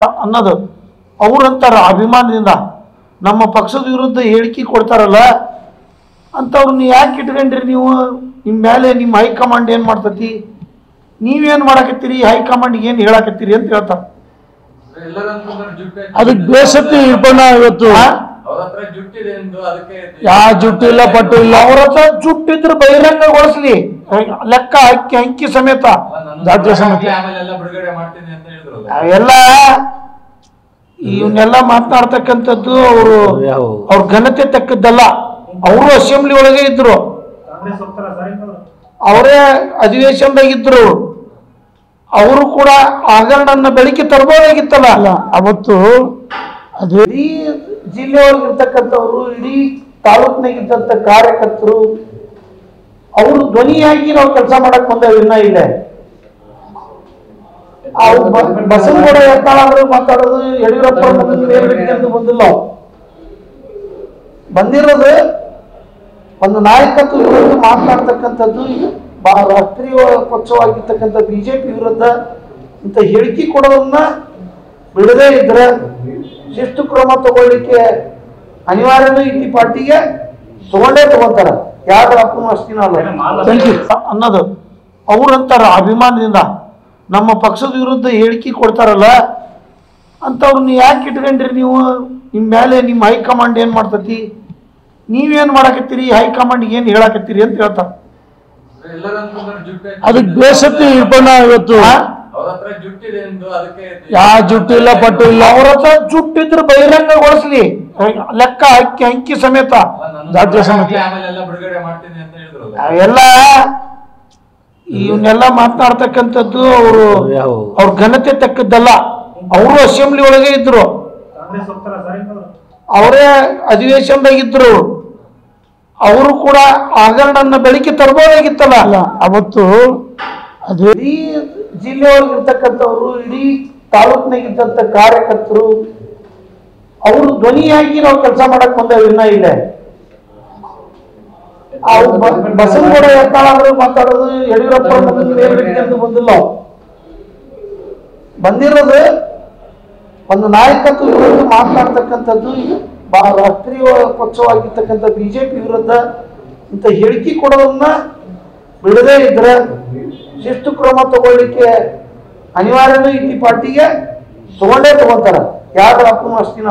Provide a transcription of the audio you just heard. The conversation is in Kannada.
ಅನ್ನೋದು ಅವರಂತಾರ ಅಭಿಮಾನದಿಂದ ನಮ್ಮ ಪಕ್ಷದ ವಿರುದ್ಧ ಹೇಳಿಕೆ ಕೊಡ್ತಾರಲ್ಲ ಅಂತವ್ರನ್ನ ಯಾಕೆ ಇಟ್ಕೊಂಡ್ರಿ ನೀವು? ನಿಮ್ಮ ಮೇಲೆ ನಿಮ್ಮ ಹೈಕಮಾಂಡ್ ಏನು ಮಾಡ್ತತಿ? ನೀವೇನು ಮಾಡಕತ್ತೀರಿ? ಹೈಕಮಾಂಡ್ಗೆ ಏನು ಹೇಳಕತ್ತೀರಿ ಅಂತ ಹೇಳ್ತಾರೆ. ಅದಕ್ಕೆ ಬೇಸತ್ತಿ ಇರ್ಬಣ್ಣ ಇವತ್ತು ಯಾವ ಜುಟ್ಟು ಇಲ್ಲ ಪಟ್ಟು ಇಲ್ಲ. ಅವ್ರ ಹತ್ರ ಜುಟ್ಟಿದ್ರೆ ಬಹಿರಂಗಗೊಳಿಸ್ಲಿ, ಲೆಕ್ಕ ಹಾಕಿ ಅಂಕಿ ಸಮೇತ ರಾಜ್ಯ ಸಮೇತ ಎಲ್ಲ ಇವನ್ನೆಲ್ಲ ಮಾತನಾಡ್ತಕ್ಕಂಥದ್ದು ಅವರು ಅವ್ರ ಘನತೆ ತಕ್ಕದ್ದಲ್ಲ. ಅವರು ಅಸೆಂಬ್ಲಿ ಒಳಗೆ ಇದ್ರು, ಅವರೇ ಅಧಿವೇಶನದಾಗಿದ್ರು, ಅವರು ಕೂಡ ಹಗರಣನ್ನ ಬೆಳಕಿ ತರಬಹುದಾಗಿತ್ತಲ್ಲ. ಅವತ್ತು ಅದೇ ಇಡೀ ಜಿಲ್ಲೆಯೊಳಗಿರ್ತಕ್ಕಂಥವ್ರು, ಇಡೀ ತಾಲೂಕಿನಾಗಿದ್ದಂಥ ಕಾರ್ಯಕರ್ತರು ಅವರು ಧ್ವನಿಯಾಗಿ ನಾವು ಕೆಲಸ ಮಾಡಕ್ ಬಂದೇವೆ. ಇನ್ನ ಇದೆ ಬಸವನಗೌಡ ಯತ್ನಾಳ್ ಮಾತಾಡೋದು ಯಡಿಯೂರಪ್ಪ ಮೇಲ್ಗಡೆ ಬಂದಿಲ್ಲ. ಬಂದಿರೋದು ಒಂದು ನಾಯಕತ್ವ ವಿರುದ್ಧ ಮಾತನಾಡ್ತಕ್ಕಂಥದ್ದು. ರಾಷ್ಟ್ರೀಯ ಪಕ್ಷವಾಗಿರ್ತಕ್ಕಂಥ ಬಿಜೆಪಿ ವಿರುದ್ಧ ಇಂಥ ಹೇಳಿಕೆ ಕೊಡೋದನ್ನ ಬಿಡದೇ ಇದ್ರೆ ಶಿಸ್ತು ಕ್ರಮ ತಗೊಳ್ಳಿಕ್ಕೆ ಅನಿವಾರ್ಯನೂ ಇತಿ ಪಾರ್ಟಿಗೆ ತಗೊಂತಾರ. ಯಾರು ಅಪ್ಪನು ಅಷ್ಟಿನ ಅನ್ನೋದು ಅವರಂತಾರ ಅಭಿಮಾನದಿಂದ ನಮ್ಮ ಪಕ್ಷದ ವಿರುದ್ಧ ಹೇಳಿಕೆ ಕೊಡ್ತಾರಲ್ಲ ಅಂತವ್ರನ್ನ ಯಾಕೆ ಇಟ್ಕೊಂಡ್ರಿ ನೀವು? ನಿಮ್ಮ ಮೇಲೆ ನಿಮ್ಮ ಹೈಕಮಾಂಡ್ ಏನು ಮಾಡ್ತತಿ? ನೀವೇನು ಮಾಡಕತ್ತೀರಿ? ಹೈಕಮಾಂಡ್ಗೆ ಏನು ಹೇಳಕತ್ತೀರಿ ಅಂತ ಹೇಳ್ತಾರೆ. ಅದಕ್ಕೆ ಬೇಸತ್ತಿ ಇರ್ಬಣ್ಣ ಇವತ್ತು ಯಾವ ಜುಟ್ಟು ಇಲ್ಲ ಪಟ್ಟು ಇಲ್ಲ. ಅವ್ರ ಹತ್ರ ಜುಟ್ಟಿದ್ರೆ ಬಹಿರಂಗಗೊಳಿಸ್ಲಿ, ಲೆಕ್ಕ ಹಾಕಿ ಅಂಕಿ ಸಮೇತ ರಾಜ್ಯ ಸಮೇತ ಎಲ್ಲ ಇವನ್ನೆಲ್ಲ ಮಾತನಾಡ್ತಕ್ಕಂಥದ್ದು ಅವರು ಅವ್ರ ಘನತೆ ತಕ್ಕದ್ದಲ್ಲ. ಅವರು ಅಸೆಂಬ್ಲಿ ಒಳಗೆ ಇದ್ರು, ಅವರೇ ಅಧಿವೇಶನದಾಗಿದ್ರು, ಅವರು ಕೂಡ ಹಗರಣನ್ನ ಬೆಳಕಿ ತರಬಹುದಾಗಿತ್ತಲ್ಲ. ಅವತ್ತು ಅದೇ ಇಡೀ ಜಿಲ್ಲೆಯೊಳಗಿರ್ತಕ್ಕಂಥವ್ರು, ಇಡೀ ತಾಲೂಕಿನಾಗಿದ್ದಂಥ ಕಾರ್ಯಕರ್ತರು ಅವರು ಧ್ವನಿಯಾಗಿ ನಾವು ಕೆಲಸ ಮಾಡಕ್ ಬಂದೇವೆ. ಇನ್ನ ಇದೆ ಬಸವನಗೌಡ ಯತ್ನಾಳ್ ಮಾತಾಡೋದು ಯಡಿಯೂರಪ್ಪ ಮೇಲ್ಗಡೆ ಬಂದಿಲ್ಲ. ಬಂದಿರೋದು ಒಂದು ನಾಯಕತ್ವ ವಿರುದ್ಧ ಮಾತನಾಡ್ತಕ್ಕಂಥದ್ದು. ರಾಷ್ಟ್ರೀಯ ಪಕ್ಷವಾಗಿರ್ತಕ್ಕಂಥ ಬಿಜೆಪಿ ವಿರುದ್ಧ ಇಂಥ ಹೇಳಿಕೆ ಕೊಡೋದನ್ನ ಬಿಡದೇ ಇದ್ರೆ ಶಿಸ್ತು ಕ್ರಮ ತಗೊಳ್ಳಿಕ್ಕೆ ಅನಿವಾರ್ಯನೂ ಇತಿ ಪಾರ್ಟಿಗೆ ತಗೊಂತಾರ. ಯಾರು ಅಪ್ಪನು ಅಷ್ಟಿನ